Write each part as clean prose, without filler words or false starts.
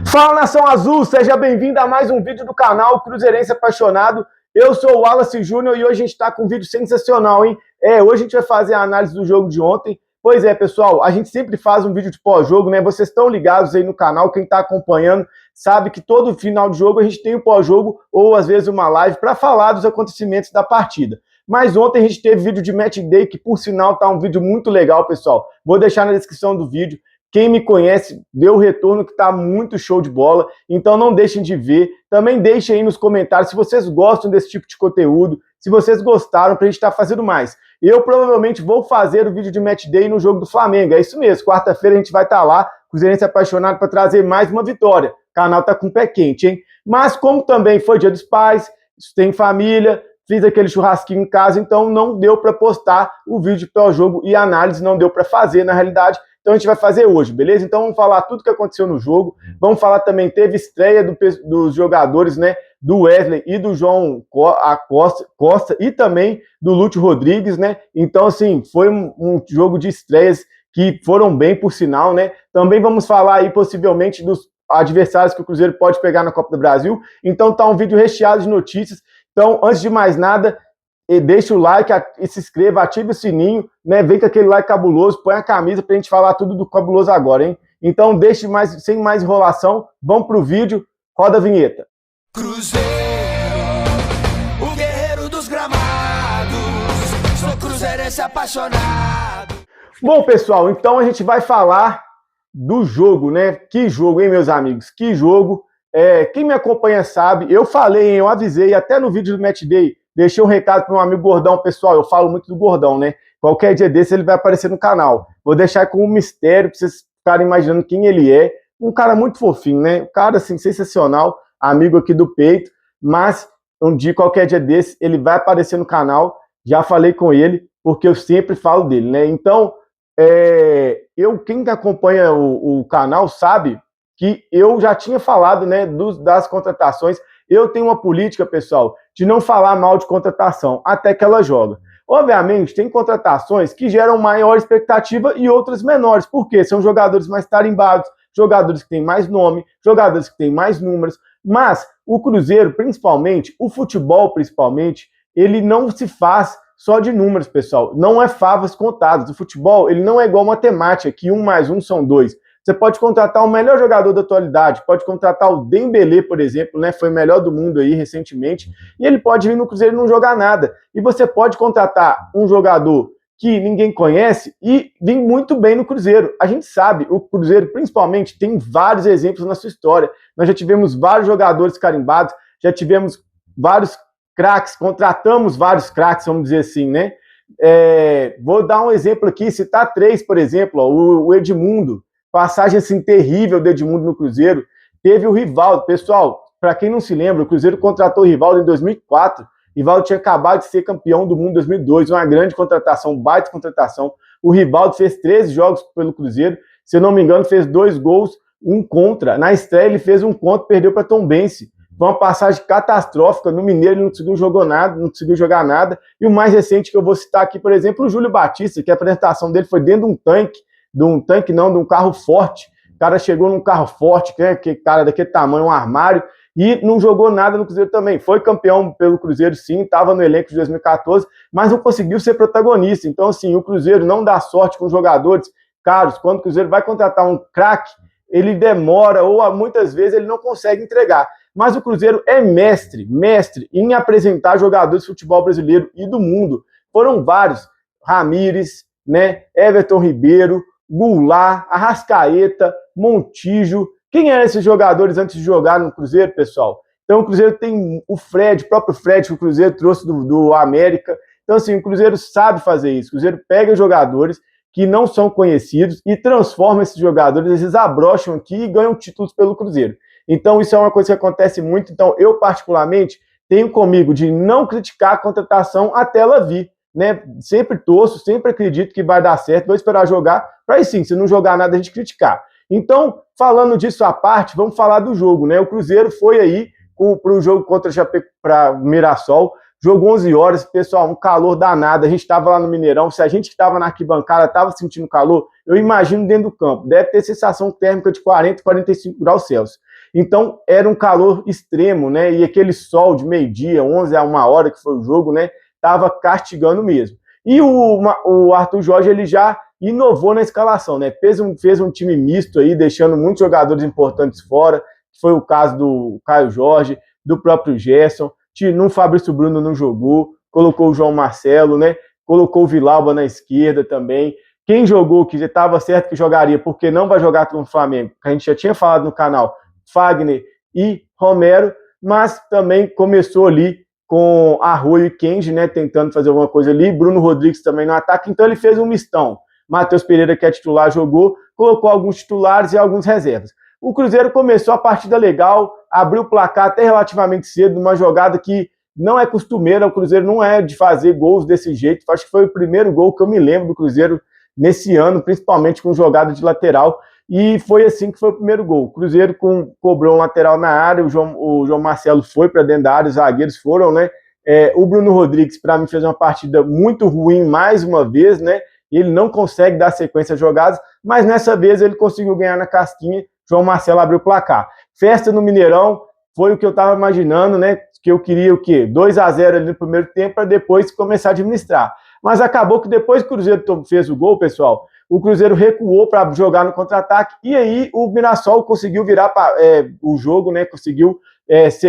Fala, Nação Azul, seja bem-vindo a mais um vídeo do canal Cruzeirense Apaixonado. Eu sou o Wallace Júnior e hoje a gente está com um vídeo sensacional, hein? Hoje a gente vai fazer a análise do jogo de ontem. Pois é, pessoal, a gente sempre faz um vídeo de pós-jogo, né? Vocês estão ligados aí no canal, quem está acompanhando sabe que todo final de jogo a gente tem um pós-jogo ou às vezes uma live para falar dos acontecimentos da partida. Mas ontem a gente teve vídeo de Match Day, que por sinal tá um vídeo muito legal, pessoal. Vou deixar na descrição do vídeo. Quem me conhece deu o retorno que tá muito show de bola, então não deixem de ver. Também deixem aí nos comentários se vocês gostam desse tipo de conteúdo, se vocês gostaram pra gente estar fazendo mais. Eu provavelmente vou fazer o vídeo de Match Day no jogo do Flamengo, é isso mesmo. Quarta-feira a gente vai estar lá, Cruzeirense Apaixonado, para trazer mais uma vitória. O canal tá com o pé quente, hein? Mas como também foi Dia dos Pais, tem família, fiz aquele churrasquinho em casa, então não deu para postar o vídeo pós-jogo e análise, não deu para fazer na realidade. Então a gente vai fazer hoje, beleza? Então vamos falar tudo que aconteceu no jogo. Vamos falar também, teve estreia dos jogadores, né? Do Wesley e do João Costa e também do Lúcio Rodrigues, né? Então, assim, foi um jogo de estreias que foram bem, por sinal, né? Também vamos falar aí, possivelmente, dos adversários que o Cruzeiro pode pegar na Copa do Brasil. Então tá um vídeo recheado de notícias. Então, antes de mais nada, deixa o like e se inscreva, ative o sininho, né? Vem com aquele like cabuloso, põe a camisa pra gente falar tudo do cabuloso agora, hein? Então, sem mais enrolação, vamos pro vídeo, roda a vinheta. Cruzeiro, o guerreiro dos gramados, sou cruzeirense apaixonado. Bom, pessoal, então a gente vai falar do jogo, né? Que jogo, hein, meus amigos? Que jogo. Quem me acompanha sabe, eu falei, eu avisei até no vídeo do Match Day, deixei um recado para meu amigo Gordão, pessoal, eu falo muito do Gordão, né? Qualquer dia desse ele vai aparecer no canal. Vou deixar com um mistério para vocês ficarem imaginando quem ele é. Um cara muito fofinho, né? Um cara, assim, sensacional, amigo aqui do peito, mas qualquer dia desse, ele vai aparecer no canal. Já falei com ele, porque eu sempre falo dele, né? Então, quem acompanha o canal sabe que eu já tinha falado, né, das contratações. Eu tenho uma política, pessoal, de não falar mal de contratação até que ela joga. Obviamente, tem contratações que geram maior expectativa e outras menores. Por quê? São jogadores mais tarimbados, jogadores que têm mais nome, jogadores que têm mais números. Mas o Cruzeiro, principalmente, o futebol principalmente, ele não se faz só de números, pessoal. Não é favas contadas. O futebol, ele não é igual matemática, que 1 mais 1 são 2. Você pode contratar o melhor jogador da atualidade, pode contratar o Dembélé, por exemplo, né? Foi o melhor do mundo aí recentemente, e ele pode vir no Cruzeiro e não jogar nada. E você pode contratar um jogador que ninguém conhece e vir muito bem no Cruzeiro. A gente sabe, o Cruzeiro principalmente tem vários exemplos na sua história. Nós já tivemos vários jogadores carimbados, já tivemos vários craques, contratamos vários craques, vamos dizer assim, né? Vou dar um exemplo aqui, citar 3, por exemplo, ó, o Edmundo, passagem assim terrível do Edmundo no Cruzeiro. Teve o Rivaldo, pessoal, para quem não se lembra, o Cruzeiro contratou o Rivaldo em 2004. Rivaldo tinha acabado de ser campeão do mundo em 2002, uma grande contratação, baita contratação. O Rivaldo fez 13 jogos pelo Cruzeiro, se eu não me engano, fez 2 gols, 1 contra. Na estreia ele fez 1 contra, perdeu para Tombense. Foi uma passagem catastrófica, no Mineiro ele não conseguiu jogar nada. E o mais recente que eu vou citar aqui, por exemplo, o Júlio Batista, que a apresentação dele foi dentro de um carro forte. O cara chegou num carro forte, que cara daquele tamanho, um armário, e não jogou nada no Cruzeiro também. Foi campeão pelo Cruzeiro, sim, estava no elenco de 2014, mas não conseguiu ser protagonista. Então, assim, o Cruzeiro não dá sorte com jogadores caros. Quando o Cruzeiro vai contratar um craque, ele demora, ou muitas vezes ele não consegue entregar. Mas o Cruzeiro é mestre em apresentar jogadores de futebol brasileiro e do mundo. Foram vários, Ramires, né, Everton Ribeiro, Goulart, Arrascaeta, Montijo. Quem eram esses jogadores antes de jogar no Cruzeiro, pessoal? Então o Cruzeiro tem o próprio Fred, que o Cruzeiro trouxe do América. Então assim, o Cruzeiro sabe fazer isso. O Cruzeiro pega jogadores que não são conhecidos e transforma esses jogadores, eles abrocham aqui e ganham títulos pelo Cruzeiro. Então isso é uma coisa que acontece muito. Então eu particularmente tenho comigo de não criticar a contratação até ela vir. Né? Sempre torço, sempre acredito que vai dar certo, vou esperar jogar, para aí sim, se não jogar nada a gente criticar. Então, falando disso à parte, vamos falar do jogo, né? O Cruzeiro foi aí para o jogo contra o Mirassol, Jogo 11 horas, pessoal, um calor danado. A gente estava lá no Mineirão. Se a gente que estava na arquibancada estava sentindo calor, eu imagino dentro do campo. Deve ter sensação térmica de 40, 45 graus Celsius. Então, era um calor extremo, né? E aquele sol de meio-dia, 11 a 1 hora que foi o jogo, né? Tava castigando mesmo. E o Arthur Jorge, ele já inovou na escalação, né? Fez um time misto aí, deixando muitos jogadores importantes fora, que foi o caso do Caio Jorge, do próprio Gerson. No Fabrício Bruno não jogou, colocou o João Marcelo, né? Colocou o Vilauba na esquerda também. Quem jogou, que já estava certo que jogaria, porque não vai jogar com o Flamengo, que a gente já tinha falado no canal, Fagner e Romero, mas também começou ali com Arroio e Kenji, né? Tentando fazer alguma coisa ali. Bruno Rodrigues também no ataque, então ele fez um mistão. Matheus Pereira, que é titular, jogou, colocou alguns titulares e alguns reservas. O Cruzeiro começou a partida legal, abriu o placar até relativamente cedo, numa jogada que não é costumeira, o Cruzeiro não é de fazer gols desse jeito. Acho que foi o primeiro gol que eu me lembro do Cruzeiro nesse ano, principalmente com jogada de lateral, e foi assim que foi o primeiro gol. O Cruzeiro cobrou um lateral na área, o João Marcelo foi para dentro da área, os zagueiros foram, né? O Bruno Rodrigues, para mim, fez uma partida muito ruim mais uma vez, né? Ele não consegue dar sequência às jogadas, mas nessa vez ele conseguiu ganhar na casquinha. João Marcelo abriu o placar. Festa no Mineirão, foi o que eu estava imaginando, né? Que eu queria o quê? 2-0 ali no primeiro tempo para depois começar a administrar. Mas acabou que depois que o Cruzeiro fez o gol, pessoal, o Cruzeiro recuou para jogar no contra-ataque e aí o Mirassol conseguiu virar o jogo, né? Conseguiu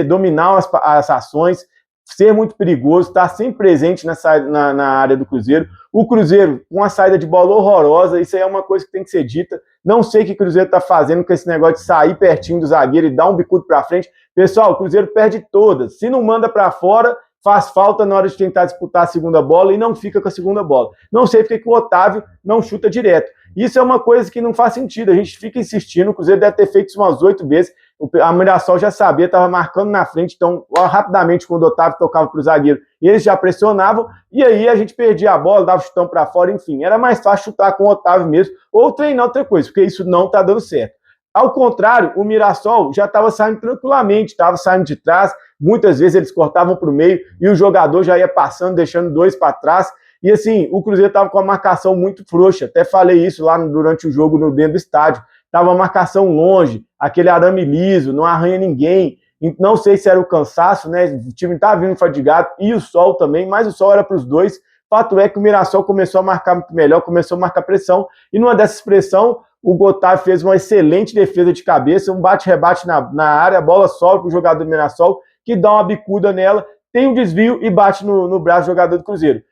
dominar as ações, ser muito perigoso, estar sempre presente na área do Cruzeiro. O Cruzeiro, com uma saída de bola horrorosa, isso aí é uma coisa que tem que ser dita. Não sei o que o Cruzeiro está fazendo com esse negócio de sair pertinho do zagueiro e dar um bicudo para frente. Pessoal, o Cruzeiro perde todas. Se não manda para fora, faz falta na hora de tentar disputar a segunda bola e não fica com a segunda bola. Não sei porque que o Otávio não chuta direto. Isso é uma coisa que não faz sentido. A gente fica insistindo, o Cruzeiro deve ter feito isso umas 8 vezes. A Mirassol já sabia, estava marcando na frente, então rapidamente quando o Otávio tocava para o zagueiro, eles já pressionavam, e aí a gente perdia a bola, dava chutão para fora, enfim, era mais fácil chutar com o Otávio mesmo, ou treinar outra coisa, porque isso não está dando certo. Ao contrário, o Mirassol já estava saindo tranquilamente, estava saindo de trás, muitas vezes eles cortavam para o meio, e o jogador já ia passando, deixando 2 para trás, e assim, o Cruzeiro estava com a marcação muito frouxa, até falei isso lá durante o jogo dentro do estádio, estava a marcação longe, aquele arame liso, não arranha ninguém. Não sei se era o cansaço, né? O time estava vindo fadigado e o sol também, mas o sol era para os dois. Fato é que o Mirassol começou a marcar muito melhor, começou a marcar pressão, e numa dessas pressão, o Otávio fez uma excelente defesa de cabeça, um bate-rebate na área, a bola sobe para o jogador do Mirassol, que dá uma bicuda nela, tem um desvio e bate no braço do jogador do Cruzeiro.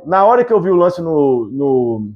Na hora que eu vi o lance no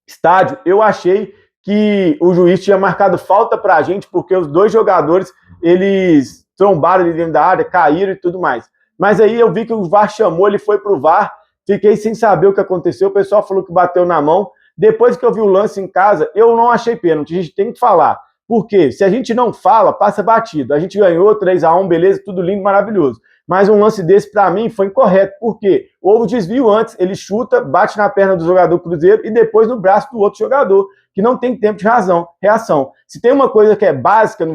estádio, eu achei que o juiz tinha marcado falta pra gente, porque os 2 jogadores, eles trombaram ali dentro da área, caíram e tudo mais. Mas aí eu vi que o VAR chamou, ele foi pro VAR, fiquei sem saber o que aconteceu, o pessoal falou que bateu na mão. Depois que eu vi o lance em casa, eu não achei pênalti, a gente tem que falar. Por quê? Se a gente não fala, passa batido. A gente ganhou 3-1, beleza, tudo lindo, maravilhoso. Mas um lance desse, para mim, foi incorreto. Por quê? Houve desvio antes, ele chuta, bate na perna do jogador Cruzeiro e depois no braço do outro jogador, que não tem tempo de reação. Se tem uma coisa que é básica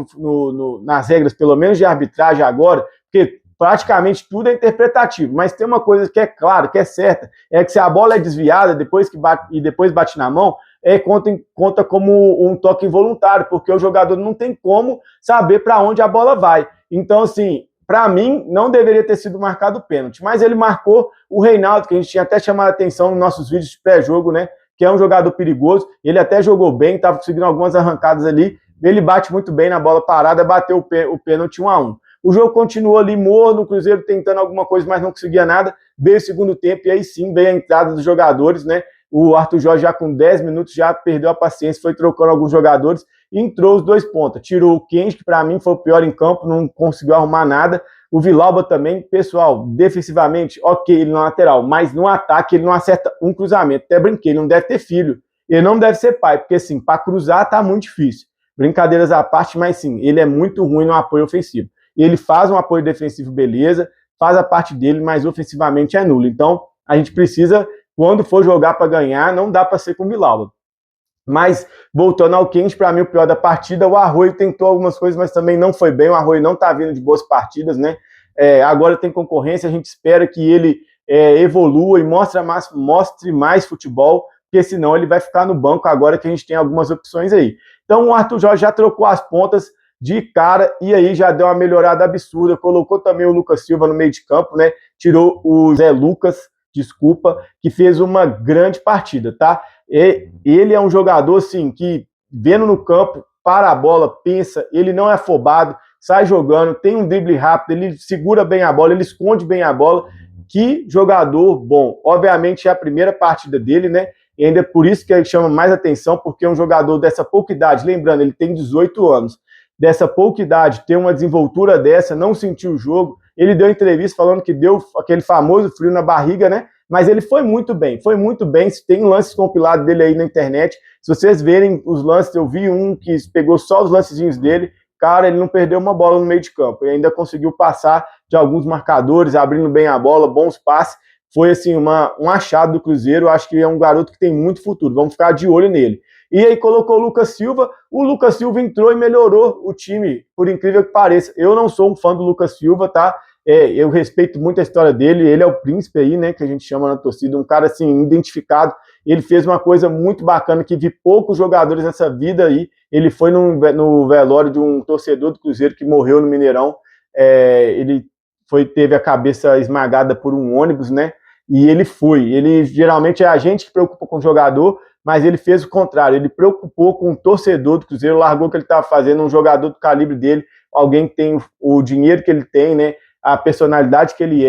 nas regras, pelo menos de arbitragem agora, porque praticamente tudo é interpretativo, mas tem uma coisa que é clara, que é certa, é que se a bola é desviada depois bate na mão, conta como um toque involuntário, porque o jogador não tem como saber para onde a bola vai. Então, assim, para mim, não deveria ter sido marcado o pênalti, mas ele marcou o Reinaldo, que a gente tinha até chamado a atenção nos nossos vídeos de pré-jogo, né? Que é um jogador perigoso, ele até jogou bem, estava conseguindo algumas arrancadas ali, ele bate muito bem na bola parada, bateu o pênalti 1-1. O jogo continuou ali morno, o Cruzeiro tentando alguma coisa, mas não conseguia nada, veio o segundo tempo, e aí sim veio a entrada dos jogadores, né? O Arthur Jorge já com 10 minutos já perdeu a paciência, foi trocando alguns jogadores, e entrou os 2 pontas. Tirou o Kenji, que para mim foi o pior em campo, não conseguiu arrumar nada. O Vilauba também, pessoal, defensivamente, ok, ele na lateral, mas no ataque ele não acerta um cruzamento. Até brinquei, ele não deve ter filho, ele não deve ser pai, porque assim, para cruzar tá muito difícil. Brincadeiras à parte, mas sim, ele é muito ruim no apoio ofensivo. Ele faz um apoio defensivo, beleza, faz a parte dele, mas ofensivamente é nulo. Então, a gente precisa, quando for jogar para ganhar, não dá para ser com o Vilauba. Mas, voltando ao Kenji, para mim o pior da partida, o Arroio tentou algumas coisas, mas também não foi bem, o Arroio não tá vindo de boas partidas, né? Agora tem concorrência, a gente espera que ele evolua e mostre mais futebol, porque senão ele vai ficar no banco agora que a gente tem algumas opções aí. Então o Arthur Jorge já trocou as pontas de cara e aí já deu uma melhorada absurda, colocou também o Lucas Silva no meio de campo, né? Tirou o Zé Lucas, desculpa, que fez uma grande partida, tá? Ele é um jogador, assim, que vendo no campo, para a bola, pensa, ele não é afobado, sai jogando, tem um drible rápido, ele segura bem a bola, ele esconde bem a bola. Que jogador bom. Obviamente é a primeira partida dele, né? E ainda é por isso que ele chama mais atenção, porque é um jogador dessa pouca idade, lembrando, ele tem 18 anos, dessa pouca idade, ter uma desenvoltura dessa, não sentiu o jogo. Ele deu entrevista falando que deu aquele famoso frio na barriga, né? Mas ele foi muito bem. Tem lances compilados dele aí na internet. Se vocês verem os lances, eu vi um que pegou só os lancezinhos dele. Cara, ele não perdeu uma bola no meio de campo. E ainda conseguiu passar de alguns marcadores, abrindo bem a bola, bons passes. Foi, assim, um achado do Cruzeiro. Acho que é um garoto que tem muito futuro. Vamos ficar de olho nele. E aí colocou o Lucas Silva. O Lucas Silva entrou e melhorou o time, por incrível que pareça. Eu não sou um fã do Lucas Silva, tá? Eu respeito muito a história dele. Ele é o príncipe aí, né, que a gente chama na torcida. Um cara, assim, identificado. Ele fez uma coisa muito bacana que vi poucos jogadores nessa vida aí. Ele foi no velório de um torcedor do Cruzeiro que morreu no Mineirão. Ele teve a cabeça esmagada por um ônibus, né? E ele foi. Ele geralmente é a gente que preocupa com o jogador, mas ele fez o contrário. Ele preocupou com o torcedor do Cruzeiro, largou o que ele estava fazendo, um jogador do calibre dele, alguém que tem o dinheiro que ele tem, né? A personalidade que ele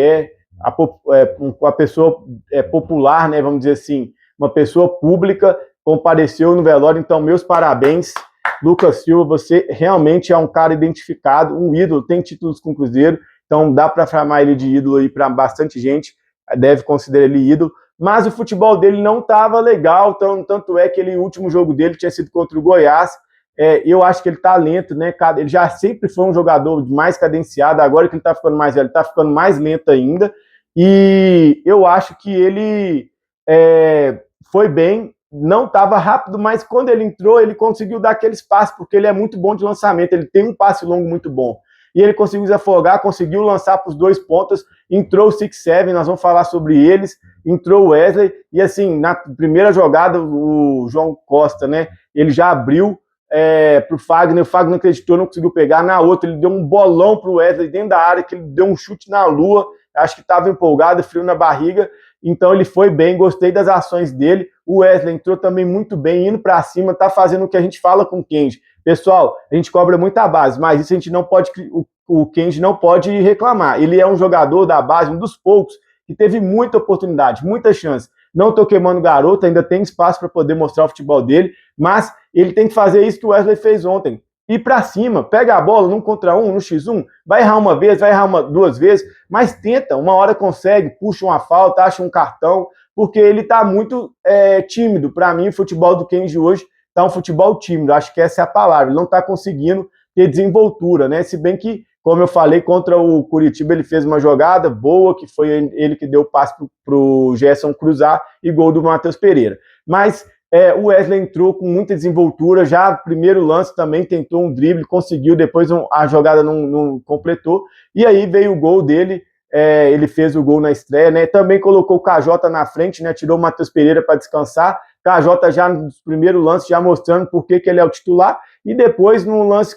a pessoa popular, né? Vamos dizer assim, uma pessoa pública, compareceu no velório. Então, meus parabéns, Lucas Silva, você realmente é um cara identificado, um ídolo, tem títulos com o Cruzeiro, então dá para chamar ele de ídolo aí para bastante gente, deve considerar ele ídolo, mas o futebol dele não estava legal, tanto é que o último jogo dele tinha sido contra o Goiás. Eu acho que ele tá lento, né? Ele já sempre foi um jogador mais cadenciado, agora que ele tá ficando mais velho, ele tá ficando mais lento ainda, e eu acho que ele foi bem, não estava rápido, mas quando ele entrou, ele conseguiu dar aquele espaço, porque ele é muito bom de lançamento, ele tem um passe longo muito bom. E ele conseguiu desafogar, conseguiu lançar para os 2 pontas, entrou o 6-7, nós vamos falar sobre eles, entrou o Wesley, e assim, na primeira jogada, o João Costa, né, ele já abriu para o Fagner acreditou, não conseguiu pegar, na outra ele deu um bolão para o Wesley dentro da área, que ele deu um chute na lua, acho que estava empolgado, frio na barriga, então ele foi bem, gostei das ações dele. O Wesley entrou também muito bem, indo para cima, tá fazendo o que a gente fala com o Kenji. Pessoal, a gente cobra muita base, mas isso a gente não pode, o Kenji não pode reclamar. Ele é um jogador da base, um dos poucos, que teve muita oportunidade, muita chance. Não estou queimando o garoto, ainda tem espaço para poder mostrar o futebol dele, mas ele tem que fazer isso que o Wesley fez ontem. Ir para cima, pega a bola num contra um, no X1, vai errar uma vez, vai errar duas vezes, mas tenta, uma hora consegue, puxa uma falta, acha um cartão, porque ele está muito tímido. Para mim, o futebol do Kenji hoje está um futebol tímido, acho que essa é a palavra, ele não está conseguindo ter desenvoltura, né? Se bem que, como eu falei, contra o Curitiba ele fez uma jogada boa, que foi ele que deu o passe para o Gerson cruzar e gol do Matheus Pereira. Mas o Wesley entrou com muita desenvoltura, já no primeiro lance também tentou um drible, conseguiu, depois a jogada não completou, e aí veio o gol dele, ele fez o gol na estreia, né? Também colocou o KJ na frente, né? Tirou o Matheus Pereira para descansar, KJ já no primeiro lance, já mostrando por que ele é o titular, e depois no lance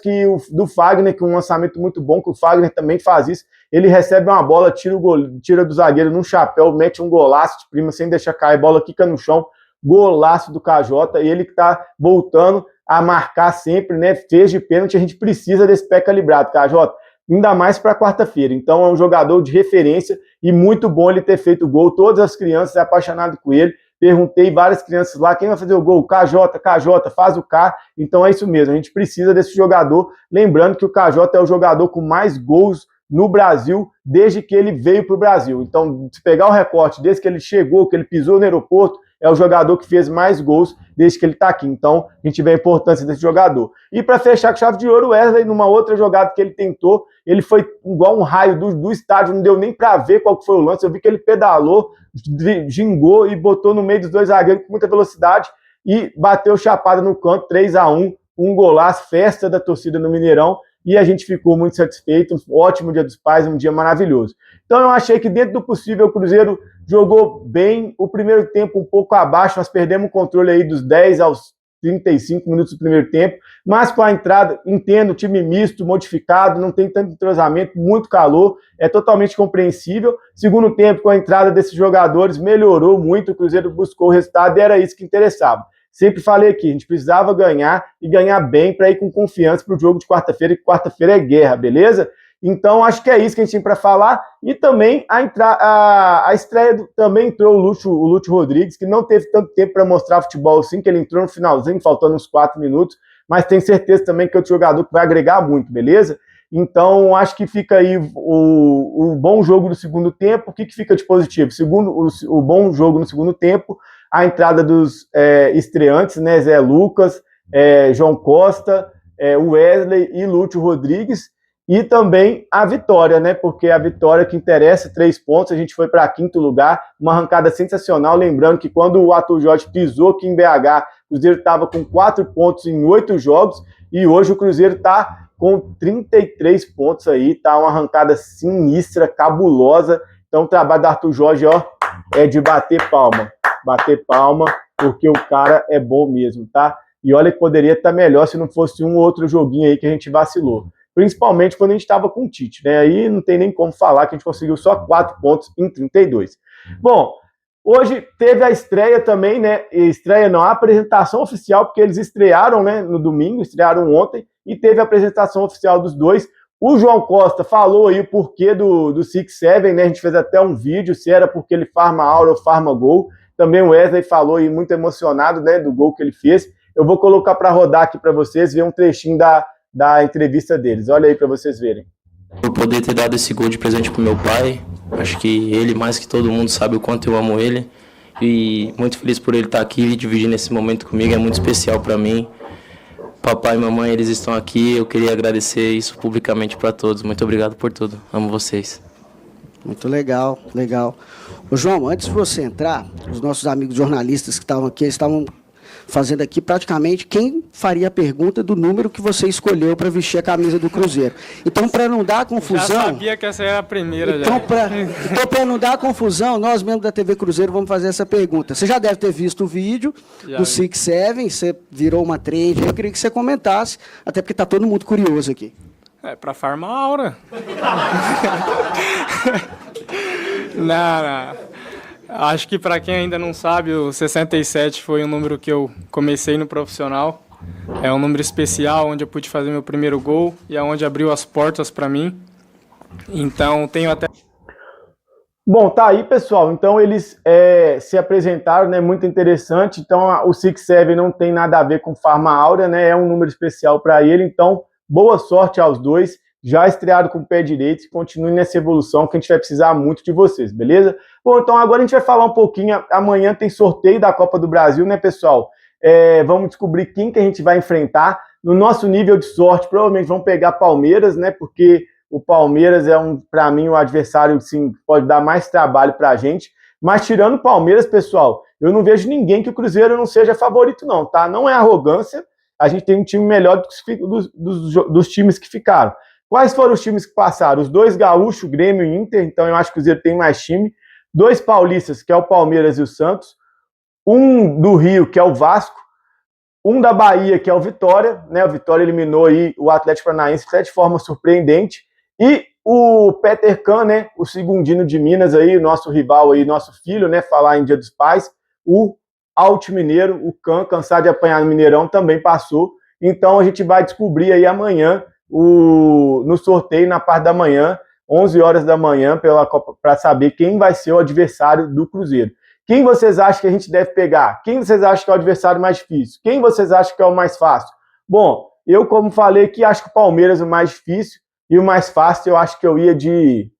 do Fagner, que é um lançamento muito bom, que o Fagner também faz isso, ele recebe uma bola, tira do zagueiro num chapéu, mete um golaço de prima, sem deixar cair, a bola quica no chão, golaço do KJ, e ele que está voltando a marcar sempre, né? Fez de pênalti, a gente precisa desse pé calibrado, KJ, ainda mais para quarta-feira. Então é um jogador de referência e muito bom ele ter feito o gol. Todas as crianças são apaixonadas com ele. Perguntei várias crianças lá, quem vai fazer o gol? KJ, faz o K. Então é isso mesmo, a gente precisa desse jogador. Lembrando que o KJ é o jogador com mais gols no Brasil desde que ele veio para o Brasil. Então, se pegar o recorte desde que ele chegou, que ele pisou no aeroporto, é o jogador que fez mais gols desde que ele está aqui. Então, a gente vê a importância desse jogador. E para fechar com chave de ouro, o Wesley, numa outra jogada que ele tentou, ele foi igual um raio do estádio, não deu nem para ver qual que foi o lance. Eu vi que ele pedalou, gingou e botou no meio dos 2 zagueiros com muita velocidade e bateu chapada no canto, 3-1, um golaço, festa da torcida no Mineirão. e a gente ficou muito satisfeito. Um ótimo Dia dos Pais, um dia maravilhoso. Então eu achei que dentro do possível o Cruzeiro jogou bem, o primeiro tempo um pouco abaixo, nós perdemos o controle aí dos 10 aos 35 minutos do primeiro tempo, mas com a entrada, entendo, time misto, modificado, não tem tanto entrosamento, muito calor, é totalmente compreensível. Segundo tempo, com a entrada desses jogadores, melhorou muito, o Cruzeiro buscou o resultado e era isso que interessava. Sempre falei aqui, a gente precisava ganhar e ganhar bem para ir com confiança para o jogo de quarta-feira, que quarta-feira é guerra, beleza? Então, acho que é isso que a gente tem para falar. E também a estreia, também entrou o Lúcio Rodrigues, que não teve tanto tempo para mostrar futebol assim, que ele entrou no finalzinho, faltando uns 4 minutos, mas tenho certeza também que é outro jogador que vai agregar muito, beleza? Então, acho que fica aí o bom jogo do segundo tempo. O que fica de positivo? O bom jogo no segundo tempo, a entrada dos estreantes, né? Zé Lucas, João Costa, Wesley e Lúcio Rodrigues. E também a vitória, né? Porque a vitória que interessa, 3 pontos, a gente foi para 5º lugar, uma arrancada sensacional. Lembrando que quando o Arthur Jorge pisou aqui em BH, o Cruzeiro estava com 4 pontos em 8 jogos, e hoje o Cruzeiro está com 33 pontos aí, tá uma arrancada sinistra, cabulosa. Então o trabalho do Arthur Jorge, ó, é de bater palma, porque o cara é bom mesmo, tá? E olha que poderia estar melhor se não fosse um ou outro joguinho aí que a gente vacilou. Principalmente quando a gente estava com o Tite, né? Aí não tem nem como falar que a gente conseguiu só 4 pontos em 32. Bom, hoje teve a estreia também, né? Estreia não, a apresentação oficial, porque eles estrearam, né, no domingo, estrearam ontem, e teve a apresentação oficial dos dois. O João Costa falou aí o porquê do 6-7, né? A gente fez até um vídeo, se era porque ele farma aura ou farma gol. Também o Wesley falou aí muito emocionado, né, do gol que ele fez. Eu vou colocar para rodar aqui para vocês, ver um trechinho da entrevista deles. Olha aí para vocês verem. Por poder ter dado esse gol de presente pro meu pai, acho que ele, mais que todo mundo, sabe o quanto eu amo ele. E muito feliz por ele estar aqui e dividir esse momento comigo, é muito especial para mim. Papai e mamãe, eles estão aqui, eu queria agradecer isso publicamente para todos. Muito obrigado por tudo, amo vocês. Muito legal, legal. Ô João, antes de você entrar, os nossos amigos jornalistas que estavam aqui, eles estavam fazendo aqui praticamente quem faria a pergunta do número que você escolheu para vestir a camisa do Cruzeiro. Então, para não dar confusão... Já sabia que essa era a primeira. Então, para não dar confusão, nós membros da TV Cruzeiro vamos fazer essa pergunta. Você já deve ter visto o vídeo do 6-7, você virou uma trend, eu queria que você comentasse, até porque está todo mundo curioso aqui. Para farmar a aura. Não. Acho que para quem ainda não sabe, o 67 foi um número que eu comecei no profissional. É um número especial, onde eu pude fazer meu primeiro gol e é onde abriu as portas para mim. Então, tenho até... Bom, tá aí, pessoal. Então, eles se apresentaram, né? Muito interessante. Então, o 6-7 não tem nada a ver com Farma Áurea, né? É um número especial para ele. Então, boa sorte aos dois. Já estreado com o pé direito, continue nessa evolução que a gente vai precisar muito de vocês, beleza? Bom, então agora a gente vai falar um pouquinho, amanhã tem sorteio da Copa do Brasil, né, pessoal? Vamos descobrir quem que a gente vai enfrentar. No nosso nível de sorte, provavelmente vamos pegar Palmeiras, né, porque o Palmeiras para mim, um adversário que pode dar mais trabalho pra gente. Mas tirando o Palmeiras, pessoal, eu não vejo ninguém que o Cruzeiro não seja favorito não, tá? Não é arrogância, a gente tem um time melhor dos times que ficaram. Quais foram os times que passaram? Os 2 gaúchos, Grêmio e Inter, então eu acho que o Cruzeiro tem mais time. 2 paulistas, que é o Palmeiras e o Santos. 1 do Rio, que é o Vasco. 1 da Bahia, que é o Vitória, né? O Vitória eliminou aí o Atlético Paranaense até de forma surpreendente. E o Peter Kahn, né? O segundino de Minas aí, nosso rival aí, nosso filho, né? Falar em Dia dos Pais. O Alt Mineiro, o Kahn, cansado de apanhar no Mineirão, também passou. Então a gente vai descobrir aí amanhã no sorteio na parte da manhã, 11 horas da manhã, para saber quem vai ser o adversário do Cruzeiro. Quem vocês acham que a gente deve pegar? Quem vocês acham que é o adversário mais difícil? Quem vocês acham que é o mais fácil? Bom, eu, como falei aqui, acho que o Palmeiras é o mais difícil, e o mais fácil eu acho que eu ia de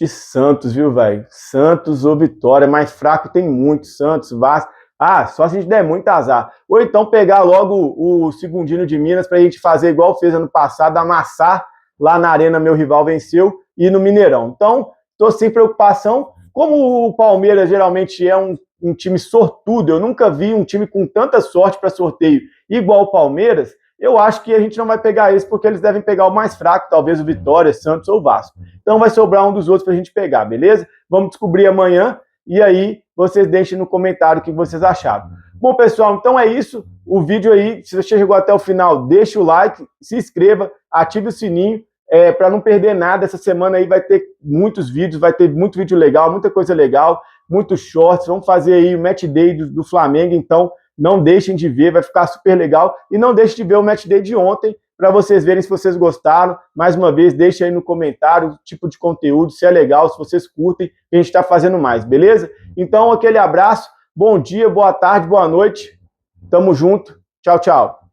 Santos, viu, velho? Santos ou Vitória, mais fraco tem muito, Santos, Vasco. Só se a gente der muito azar. Ou então pegar logo o segundino de Minas pra gente fazer igual fez ano passado, amassar lá na Arena, meu rival venceu, e no Mineirão. Então, tô sem preocupação. Como o Palmeiras geralmente é um time sortudo, eu nunca vi um time com tanta sorte para sorteio igual o Palmeiras, Eu acho que a gente não vai pegar esse porque eles devem pegar o mais fraco, talvez o Vitória, Santos ou Vasco. Então vai sobrar um dos outros pra gente pegar, beleza? Vamos descobrir amanhã e aí vocês deixem no comentário o que vocês acharam. Bom, pessoal, então é isso. O vídeo aí, se você chegou até o final, deixa o like, se inscreva, ative o sininho, para não perder nada. Essa semana aí vai ter muitos vídeos, vai ter muito vídeo legal, muita coisa legal, muitos shorts. Vamos fazer aí o Match Day do Flamengo, então não deixem de ver, vai ficar super legal. E não deixem de ver o Match Day de ontem, para vocês verem se vocês gostaram. Mais uma vez, deixem aí no comentário o tipo de conteúdo, se é legal, se vocês curtem, a gente está fazendo mais, beleza? Então, aquele abraço, bom dia, boa tarde, boa noite. Tamo junto. Tchau, tchau.